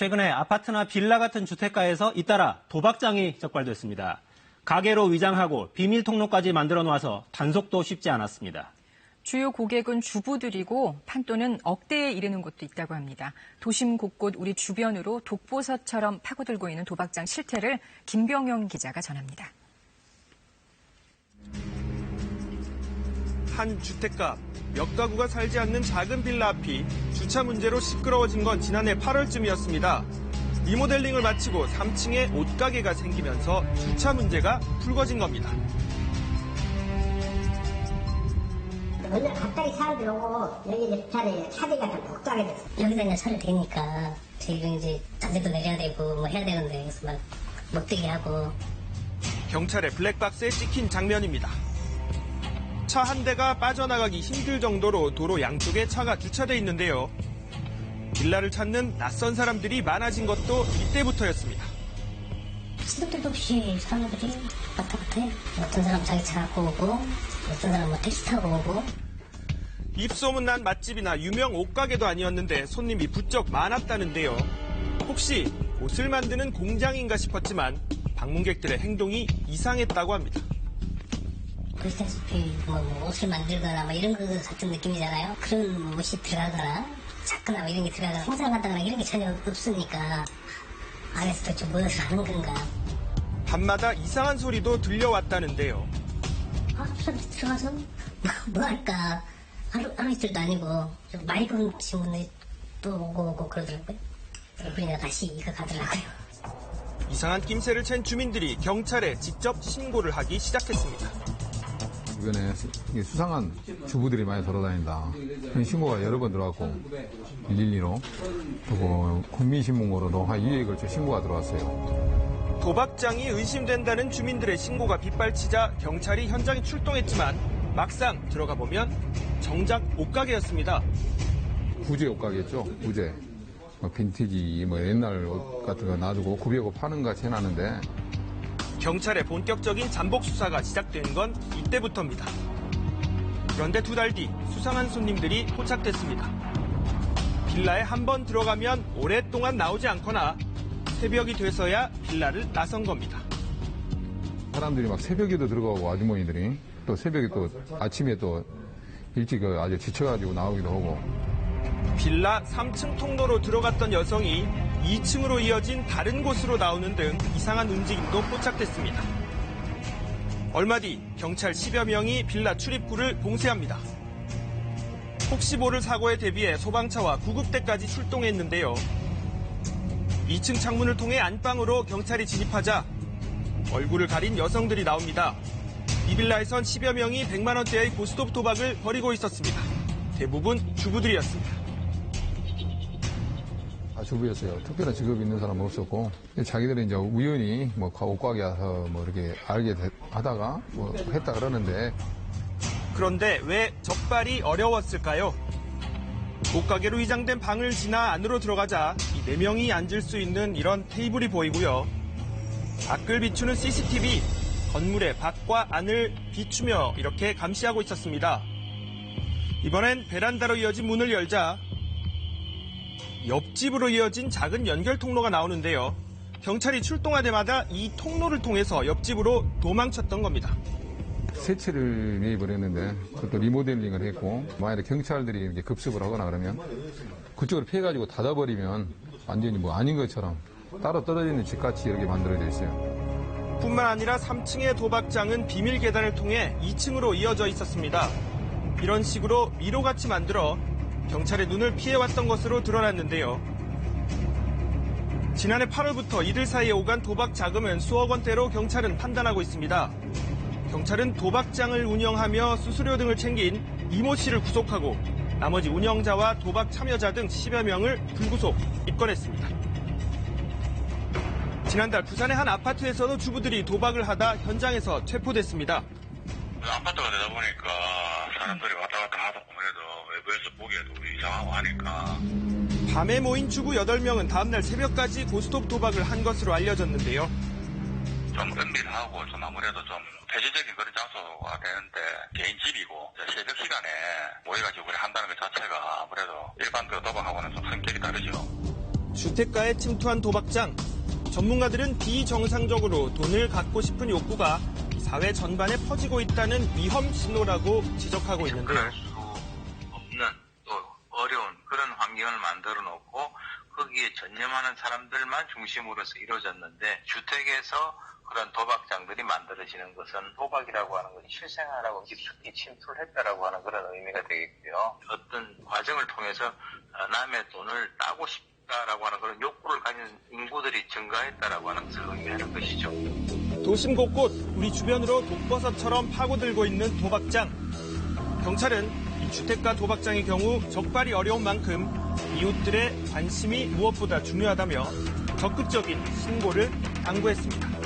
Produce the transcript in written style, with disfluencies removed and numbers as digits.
최근에 아파트나 빌라 같은 주택가에서 잇따라 도박장이 적발됐습니다. 가게로 위장하고 비밀 통로까지 만들어 놓아서 단속도 쉽지 않았습니다. 주요 고객은 주부들이고 판도는 억대에 이르는 곳도 있다고 합니다. 도심 곳곳 우리 주변으로 독보섯처럼 파고들고 있는 도박장 실태를 김병영 기자가 전합니다. 한 주택가, 몇 가구가 살지 않는 작은 빌라 앞이 주차 문제로 시끄러워진 건 지난해 8월쯤이었습니다. 리모델링을 마치고 3층에 옷가게가 생기면서 주차 문제가 불거진 겁니다. 원래 갑자기 사람들 오고 여기 이제 주차장에 차들이 다 복잡하게 됐어. 여기다 이제 차를 대니까 저희가 이제 자재도 내려야 되고 뭐 해야 되는데 그래서 막 못 되게 하고. 경찰의 블랙박스에 찍힌 장면입니다. 차 한 대가 빠져나가기 힘들 정도로 도로 양쪽에 차가 주차돼 있는데요. 빌라를 찾는 낯선 사람들이 많아진 것도 이때부터였습니다. 시도 때도 없이 사람들이 왔다 갔다 해. 어떤 사람 자기 차 갖고 오고 어떤 사람 뭐 택시 타고 오고. 입소문난 맛집이나 유명 옷가게도 아니었는데 손님이 부쩍 많았다는데요. 혹시 옷을 만드는 공장인가 싶었지만 방문객들의 행동이 이상했다고 합니다. 보시다시피 뭐 옷을 만들거나 뭐 이런 거 같은 느낌이잖아요. 그런 뭐 옷이 들어가거나 작거나 뭐 이런 게 들어가거나 생산한다거나 이런 게 전혀 없으니까 안에서 도대체 무엇을 하는 건가. 밤마다 이상한 소리도 들려왔다는데요. 사람들이 들어가서 뭐 할까. 하루 이틀도 아니고 좀 많이 본 친구들 또 오고 그러더라고요. 그러니까 다시 이거 가더라고요. 이상한 낌새를 챈 주민들이 경찰에 직접 신고를 하기 시작했습니다. 주변에 수상한 주부들이 많이 돌아다닌다. 그런 신고가 여러 번 들어왔고 112로 그리고 국민신문고로도 한 2회에 걸쳐 신고가 들어왔어요. 도박장이 의심된다는 주민들의 신고가 빗발치자 경찰이 현장에 출동했지만 막상 들어가 보면 정작 옷가게였습니다. 구제 옷가게죠. 구제. 빈티지 옛날 옷 같은 거 놔두고 구비하고 파는 거 같이 해놨는데 경찰의 본격적인 잠복 수사가 시작된 건 이때부터입니다. 그런데 2달 뒤 수상한 손님들이 포착됐습니다. 빌라에 한 번 들어가면 오랫동안 나오지 않거나 새벽이 돼서야 빌라를 나선 겁니다. 사람들이 막 새벽에도 들어가고 아주머니들이 또 새벽에 또 아침에 또 일찍 아주 지쳐가지고 나오기도 하고. 빌라 3층 통로로 들어갔던 여성이 2층으로 이어진 다른 곳으로 나오는 등 이상한 움직임도 포착됐습니다. 얼마 뒤 경찰 10여 명이 빌라 출입구를 봉쇄합니다. 혹시 모를 사고에 대비해 소방차와 구급대까지 출동했는데요. 2층 창문을 통해 안방으로 경찰이 진입하자 얼굴을 가린 여성들이 나옵니다. 이 빌라에선 10여 명이 100만 원대의 고스톱 도박을 벌이고 있었습니다. 대부분 주부들이었습니다. 주부였어요. 특별한 직업이 있는 사람은 없었고 자기들은 이제 우연히 뭐 옷가게 와서 뭐 이렇게 알게 하다가 뭐 했다 그러는데. 그런데 왜 적발이 어려웠을까요? 옷가게로 위장된 방을 지나 안으로 들어가자 이 4명이 앉을 수 있는 이런 테이블이 보이고요. 밖을 비추는 CCTV, 건물의 밖과 안을 비추며 이렇게 감시하고 있었습니다. 이번엔 베란다로 이어진 문을 열자 옆집으로 이어진 작은 연결 통로가 나오는데요. 경찰이 출동할 때마다 이 통로를 통해서 옆집으로 도망쳤던 겁니다. 새 채를 매입을 했는데 그것도 리모델링을 했고 만약에 경찰들이 이렇게 급습을 하거나 그러면 그쪽을 피해가지고 닫아버리면 완전히 뭐 아닌 것처럼 따로 떨어져 있는 집같이 이렇게 만들어져 있어요. 뿐만 아니라 3층의 도박장은 비밀 계단을 통해 2층으로 이어져 있었습니다. 이런 식으로 미로같이 만들어 경찰의 눈을 피해왔던 것으로 드러났는데요. 지난해 8월부터 이들 사이에 오간 도박 자금은 수억 원대로 경찰은 판단하고 있습니다. 경찰은 도박장을 운영하며 수수료 등을 챙긴 이모 씨를 구속하고 나머지 운영자와 도박 참여자 등 10여 명을 불구속 입건했습니다. 지난달 부산의 한 아파트에서도 주부들이 도박을 하다 현장에서 체포됐습니다. 아파트가 되다 보니까 사람들이 왔다 갔다 하다 보면도 외부에서 보기에도 이상하고 하니까. 밤에 모인 주부 8명은 다음날 새벽까지 고스톱 도박을 한 것으로 알려졌는데요. 좀 은밀하고 좀 아무래도 좀 폐쇄적인 그런 장소가 되는데 개인 집이고 새벽 시간에 모여가지고 그래 한다는 것 자체가 아무래도 일반 그 도박하고는 좀 성격이 다르죠. 주택가에 침투한 도박장. 전문가들은 비정상적으로 돈을 갖고 싶은 욕구가 사회 전반에 퍼지고 있다는 위험 신호라고 지적하고 있는데요. 그럴 수 없는 또 어려운 그런 환경을 만들어 놓고 거기에 전념하는 사람들만 중심으로서 이루어졌는데 주택에서 그런 도박장들이 만들어지는 것은 도박이라고 하는 것이 실생활하고 깊숙이 침투를 했다라고 하는 그런 의미가 되겠고요. 어떤 과정을 통해서 남의 돈을 따고 싶다라고 하는 그런 욕구를 가진 인구들이 증가했다라고 하는 것을 의미하는 것이죠. 도심 곳곳 우리 주변으로 독버섯처럼 파고들고 있는 도박장. 경찰은 이 주택가 도박장의 경우 적발이 어려운 만큼 이웃들의 관심이 무엇보다 중요하다며 적극적인 신고를 당부했습니다.